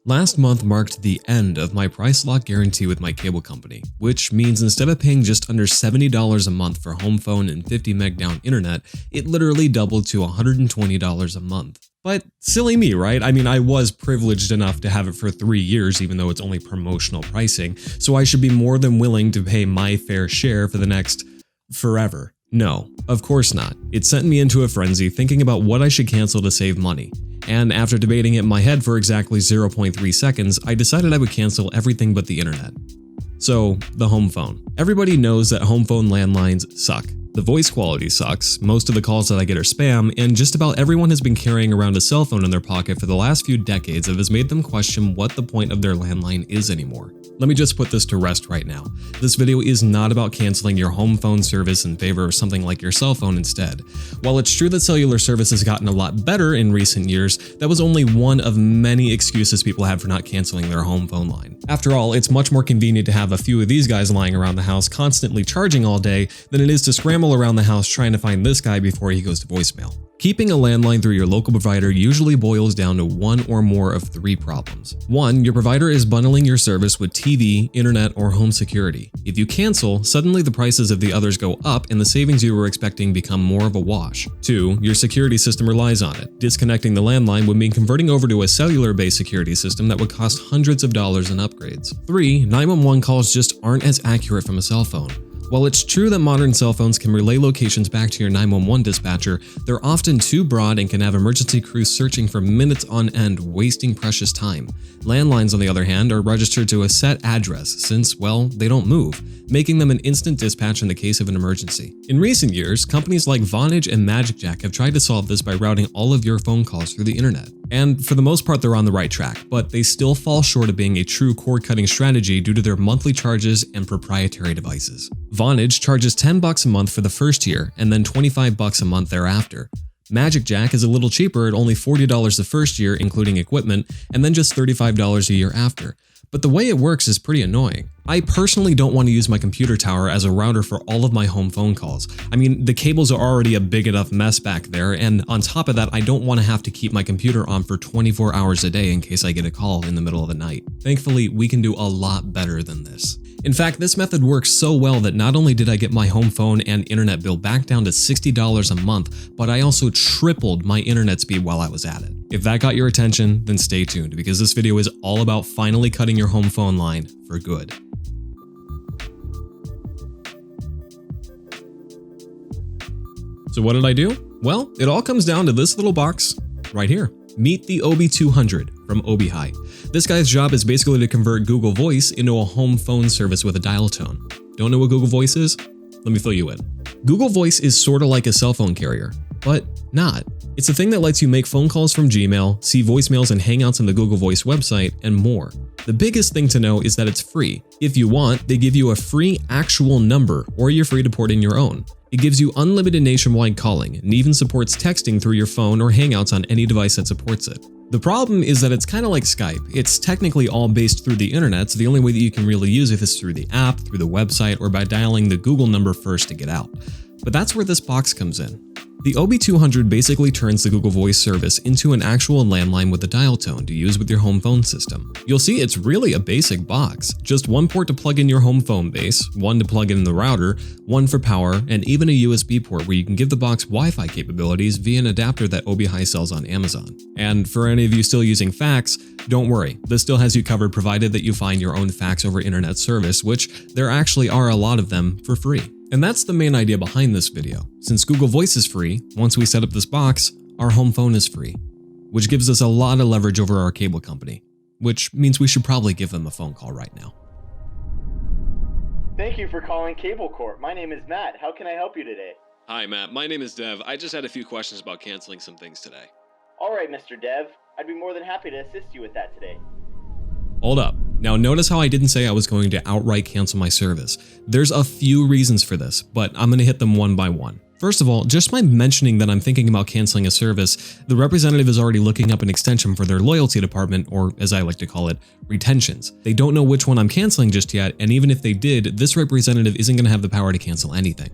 Last month marked the end of my price lock guarantee with my cable company, which means instead of paying just under $70 a month for home phone and 50 meg down internet, it literally doubled to $120 a month. But silly me, right? I mean, I was privileged enough to have it for 3 years, even though it's only promotional pricing, so I should be more than willing to pay my fair share for the next forever. No, of course not. It sent me into a frenzy thinking about what I should cancel to save money. And after debating it in my head for exactly 0.3 seconds, I decided I would cancel everything but the internet. So, the home phone. Everybody knows that home phone landlines suck. The voice quality sucks, most of the calls that I get are spam, and just about everyone has been carrying around a cell phone in their pocket for the last few decades that has made them question what the point of their landline is anymore. Let me just put this to rest right now. This video is not about canceling your home phone service in favor of something like your cell phone instead. While it's true that cellular service has gotten a lot better in recent years, that was only one of many excuses people had for not canceling their home phone line. After all, it's much more convenient to have a few of these guys lying around the house constantly charging all day than it is to scramble around the house trying to find this guy before he goes to voicemail. Keeping a landline through your local provider usually boils down to one or more of 3 problems. 1, your provider is bundling your service with TV, internet, or home security. If you cancel, suddenly the prices of the others go up and the savings you were expecting become more of a wash. 2, your security system relies on it. Disconnecting the landline would mean converting over to a cellular-based security system that would cost hundreds of dollars in upgrades. 3, 911 calls just aren't as accurate from a cell phone. While it's true that modern cell phones can relay locations back to your 911 dispatcher, they're often too broad and can have emergency crews searching for minutes on end, wasting precious time. Landlines, on the other hand, are registered to a set address since, well, they don't move, making them an instant dispatch in the case of an emergency. In recent years, companies like Vonage and MagicJack have tried to solve this by routing all of your phone calls through the internet. And for the most part, they're on the right track, but they still fall short of being a true cord-cutting strategy due to their monthly charges and proprietary devices. Vonage charges $10 a month for the first year and then $25 a month thereafter. MagicJack is a little cheaper at only $40 the first year, including equipment, and then just $35 a year after. But the way it works is pretty annoying. I personally don't want to use my computer tower as a router for all of my home phone calls. I mean, the cables are already a big enough mess back there, and on top of that, I don't want to have to keep my computer on for 24 hours a day in case I get a call in the middle of the night. Thankfully, we can do a lot better than this. In fact, this method works so well that not only did I get my home phone and internet bill back down to $60 a month, but I also tripled my internet speed while I was at it. If that got your attention, then stay tuned, because this video is all about finally cutting your home phone line for good. So what did I do? Well, it all comes down to this little box right here. Meet the OB200 from OBHi. This guy's job is basically to convert Google Voice into a home phone service with a dial tone. Don't know what Google Voice is? Let me fill you in. Google Voice is sort of like a cell phone carrier, but not. It's a thing that lets you make phone calls from Gmail, see voicemails and hangouts on the Google Voice website, and more. The biggest thing to know is that it's free. If you want, they give you a free actual number, or you're free to port in your own. It gives you unlimited nationwide calling and even supports texting through your phone or Hangouts on any device that supports it. The problem is that it's kind of like Skype. It's technically all based through the internet, so the only way that you can really use it is through the app, through the website, or by dialing the Google number first to get out. But that's where this box comes in. The OB200 basically turns the Google Voice service into an actual landline with a dial tone to use with your home phone system. You'll see it's really a basic box. Just one port to plug in your home phone base, one to plug in the router, one for power, and even a USB port where you can give the box Wi-Fi capabilities via an adapter that OBHi sells on Amazon. And for any of you still using fax, don't worry, this still has you covered provided that you find your own fax over internet service, which there actually are a lot of them for free. And that's the main idea behind this video. Since Google Voice is free, once we set up this box, our home phone is free, which gives us a lot of leverage over our cable company, which means we should probably give them a phone call right now. Thank you for calling Cable Corp. My name is Matt. How can I help you today? Hi Matt, my name is Dev. I just had a few questions about canceling some things today. All right, Mr. Dev. I'd be more than happy to assist you with that today. Hold up. Now notice how I didn't say I was going to outright cancel my service. There's a few reasons for this, but I'm going to hit them one by one. First of all, just by mentioning that I'm thinking about canceling a service, the representative is already looking up an extension for their loyalty department, or as I like to call it, retentions. They don't know which one I'm canceling just yet, and even if they did, this representative isn't going to have the power to cancel anything.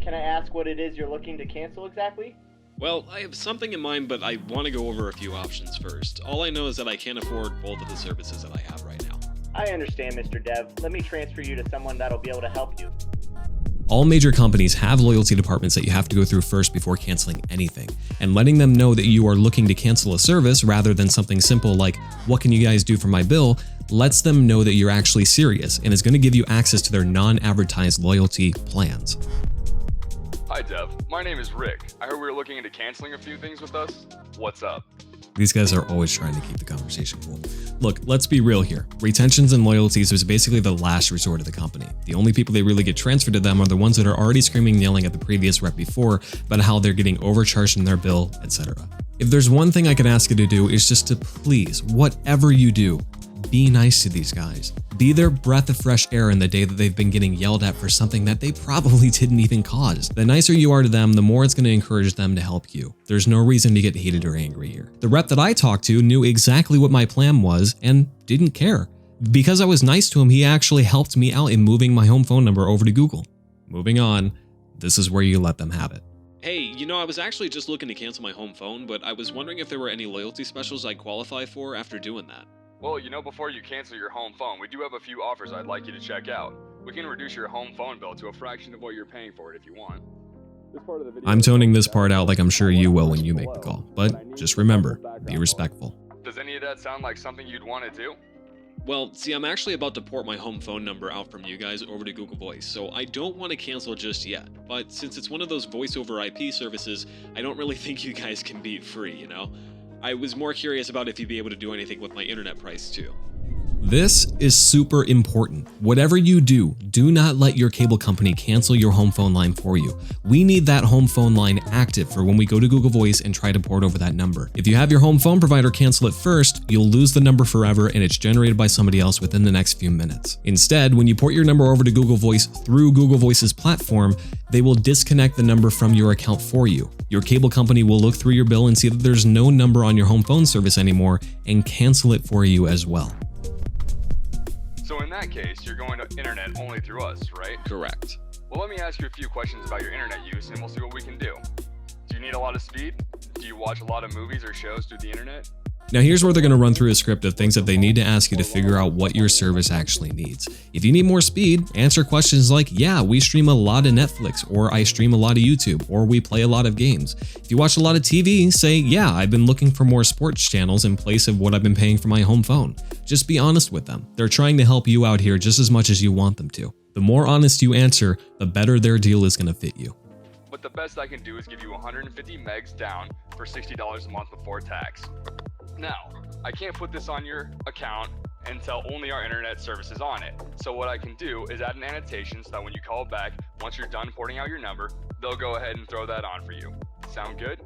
Can I ask what it is you're looking to cancel exactly? Well, I have something in mind, but I want to go over a few options first. All I know is that I can't afford both of the services that I have right now. I understand, Mr. Dev. Let me transfer you to someone that'll be able to help you. All major companies have loyalty departments that you have to go through first before canceling anything, and letting them know that you are looking to cancel a service rather than something simple like, what can you guys do for my bill, lets them know that you're actually serious and is going to give you access to their non-advertised loyalty plans. Hi Dev, my name is Rick. I heard we were looking into canceling a few things with us. What's up? These guys are always trying to keep the conversation cool. Look, let's be real here. Retentions and loyalties is basically the last resort of the company. The only people they really get transferred to them are the ones that are already screaming and yelling at the previous rep before about how they're getting overcharged in their bill, etc. If there's one thing I can ask you to do is just to please, whatever you do, be nice to these guys. Be their breath of fresh air in the day that they've been getting yelled at for something that they probably didn't even cause. The nicer you are to them, the more it's going to encourage them to help you. There's no reason to get heated or angry here. The rep that I talked to knew exactly what my plan was and didn't care. Because I was nice to him, he actually helped me out in moving my home phone number over to Google. Moving on, this is where you let them have it. Hey, I was actually just looking to cancel my home phone, but I was wondering if there were any loyalty specials I'd qualify for after doing that. Well, before you cancel your home phone, we do have a few offers I'd like you to check out. We can reduce your home phone bill to a fraction of what you're paying for it if you want. I'm toning this part out like I'm sure you will when you make the call, but just remember, be respectful. Does any of that sound like something you'd want to do? Well, see, I'm actually about to port my home phone number out from you guys over to Google Voice, so I don't want to cancel just yet. But since it's one of those voice over IP services, I don't really think you guys can beat free, I was more curious about if you'd be able to do anything with my internet price too. This is super important. Whatever you do, do not let your cable company cancel your home phone line for you. We need that home phone line active for when we go to Google Voice and try to port over that number. If you have your home phone provider cancel it first, you'll lose the number forever and it's generated by somebody else within the next few minutes. Instead, when you port your number over to Google Voice through Google Voice's platform, they will disconnect the number from your account for you. Your cable company will look through your bill and see that there's no number on your home phone service anymore and cancel it for you as well. So in that case, you're going to internet only through us, right? Correct. Well, let me ask you a few questions about your internet use and we'll see what we can do. Do you need a lot of speed? Do you watch a lot of movies or shows through the internet? Now here's where they're going to run through a script of things that they need to ask you to figure out what your service actually needs. If you need more speed, answer questions like, yeah, we stream a lot of Netflix, or I stream a lot of YouTube, or we play a lot of games. If you watch a lot of TV, say, yeah, I've been looking for more sports channels in place of what I've been paying for my home phone. Just be honest with them. They're trying to help you out here just as much as you want them to. The more honest you answer, the better their deal is going to fit you. But the best I can do is give you 150 megs down for $60 a month before tax. Now, I can't put this on your account until only our internet service is on it. So what I can do is add an annotation so that when you call back, once you're done porting out your number, they'll go ahead and throw that on for you. Sound good?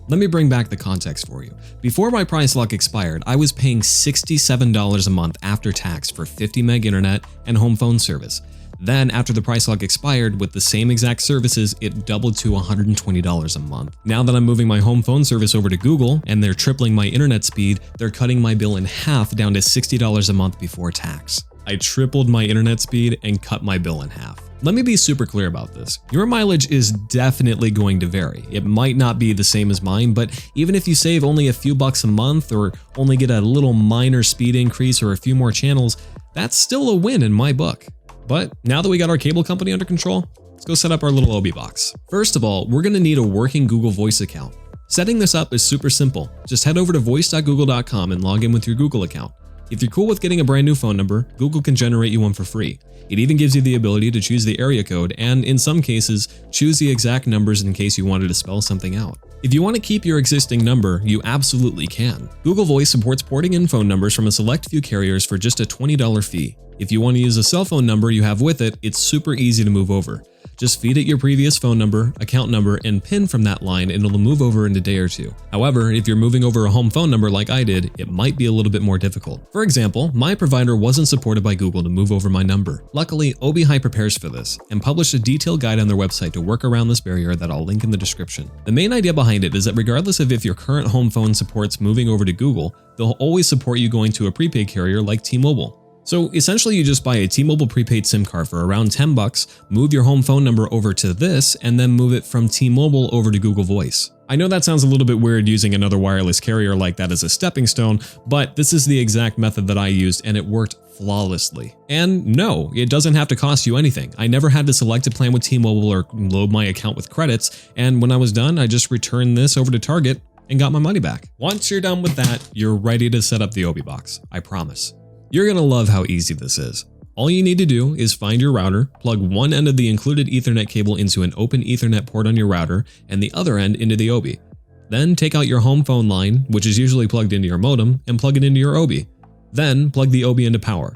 Let me bring back the context for you. Before my price lock expired, I was paying $67 a month after tax for 50 meg internet and home phone service. Then, after the price lock expired, with the same exact services, it doubled to $120 a month. Now that I'm moving my home phone service over to Google, and they're tripling my internet speed, they're cutting my bill in half down to $60 a month before tax. I tripled my internet speed and cut my bill in half. Let me be super clear about this. Your mileage is definitely going to vary. It might not be the same as mine, but even if you save only a few bucks a month or only get a little minor speed increase or a few more channels, that's still a win in my book. But now that we got our cable company under control, let's go set up our little OB box. First of all, we're going to need a working Google Voice account. Setting this up is super simple. Just head over to voice.google.com and log in with your Google account. If you're cool with getting a brand new phone number, Google can generate you one for free. It even gives you the ability to choose the area code and, in some cases, choose the exact numbers in case you wanted to spell something out. If you want to keep your existing number, you absolutely can. Google Voice supports porting in phone numbers from a select few carriers for just a $20 fee. If you want to use a cell phone number you have with it, it's super easy to move over. Just feed it your previous phone number, account number, and PIN from that line and it'll move over in a day or two. However, if you're moving over a home phone number like I did, it might be a little bit more difficult. For example, my provider wasn't supported by Google to move over my number. Luckily, OBHi prepares for this and published a detailed guide on their website to work around this barrier that I'll link in the description. The main idea behind it is that regardless of if your current home phone supports moving over to Google, they'll always support you going to a prepaid carrier like T-Mobile. So essentially you just buy a T-Mobile prepaid SIM card for around $10, move your home phone number over to this, and then move it from T-Mobile over to Google Voice. I know that sounds a little bit weird using another wireless carrier like that as a stepping stone, but this is the exact method that I used and it worked flawlessly. And no, it doesn't have to cost you anything. I never had to select a plan with T-Mobile or load my account with credits, and when I was done, I just returned this over to Target and got my money back. Once you're done with that, you're ready to set up the Obi box, I promise. You're gonna love how easy this is. All you need to do is find your router, plug one end of the included Ethernet cable into an open Ethernet port on your router, and the other end into the Obi. Then take out your home phone line, which is usually plugged into your modem, and plug it into your Obi. Then plug the Obi into power.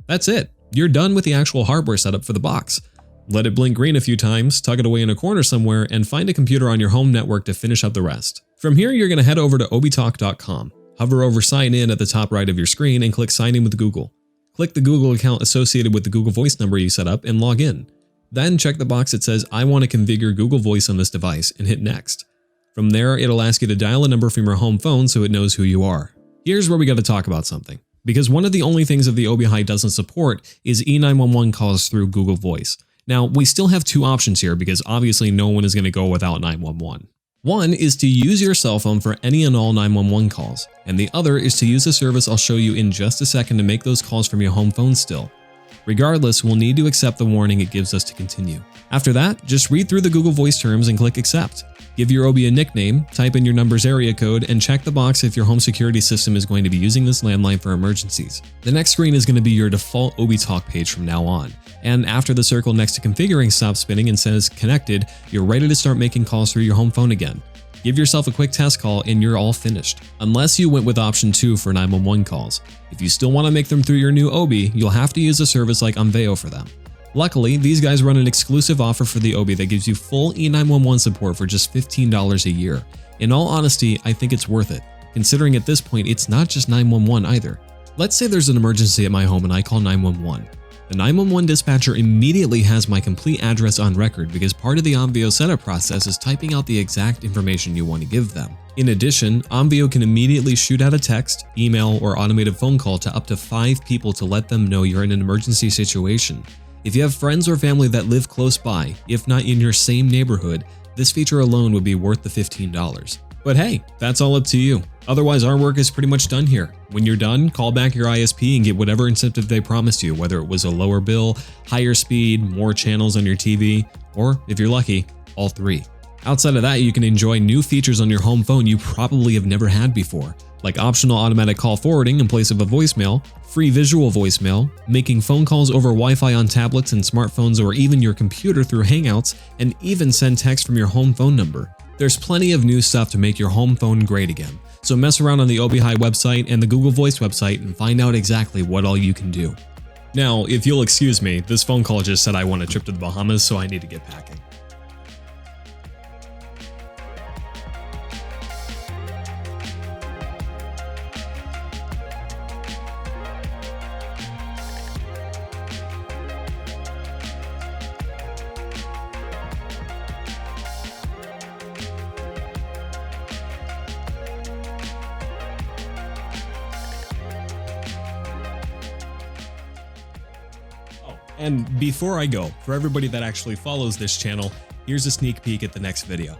That's it. You're done with the actual hardware setup for the box. Let it blink green a few times, tuck it away in a corner somewhere, and find a computer on your home network to finish up the rest. From here, you're going to head over to obitalk.com. Hover over Sign In at the top right of your screen and click Sign In with Google. Click the Google account associated with the Google Voice number you set up and log in. Then check the box that says I want to configure Google Voice on this device and hit Next. From there, it'll ask you to dial a number from your home phone so it knows who you are. Here's where we got to talk about something. Because one of the only things that the Obi Hi doesn't support is E911 calls through Google Voice. Now, we still have two options here because obviously no one is going to go without 911. One is to use your cell phone for any and all 911 calls, and the other is to use a service I'll show you in just a second to make those calls from your home phone still. Regardless, we'll need to accept the warning it gives us to continue. After that, just read through the Google Voice terms and click Accept. Give your Obi a nickname, type in your number's area code, and check the box if your home security system is going to be using this landline for emergencies. The next screen is going to be your default Obi Talk page from now on. And after the circle next to configuring stops spinning and says connected, you're ready to start making calls through your home phone again. Give yourself a quick test call and you're all finished. Unless you went with option 2 for 911 calls. If you still want to make them through your new Obi, you'll have to use a service like Onveo for them. Luckily, these guys run an exclusive offer for the Obi that gives you full E911 support for just $15 a year. In all honesty, I think it's worth it, considering at this point it's not just 911 either. Let's say there's an emergency at my home and I call 911. The 911 dispatcher immediately has my complete address on record because part of the Onveo setup process is typing out the exact information you want to give them. In addition, Onveo can immediately shoot out a text, email, or automated phone call to up to 5 people to let them know you're in an emergency situation. If you have friends or family that live close by, if not in your same neighborhood, this feature alone would be worth the $15. But hey, that's all up to you. Otherwise, our work is pretty much done here. When you're done, call back your ISP and get whatever incentive they promised you, whether it was a lower bill, higher speed, more channels on your TV, or if you're lucky, all 3. Outside of that, you can enjoy new features on your home phone you probably have never had before, like optional automatic call forwarding in place of a voicemail, free visual voicemail, making phone calls over Wi-Fi on tablets and smartphones or even your computer through Hangouts, and even send text from your home phone number. There's plenty of new stuff to make your home phone great again, so mess around on the Obi Hi website and the Google Voice website and find out exactly what all you can do. Now, if you'll excuse me, this phone call just said I want a trip to the Bahamas, so I need to get packing. And before I go, for everybody that actually follows this channel, here's a sneak peek at the next video.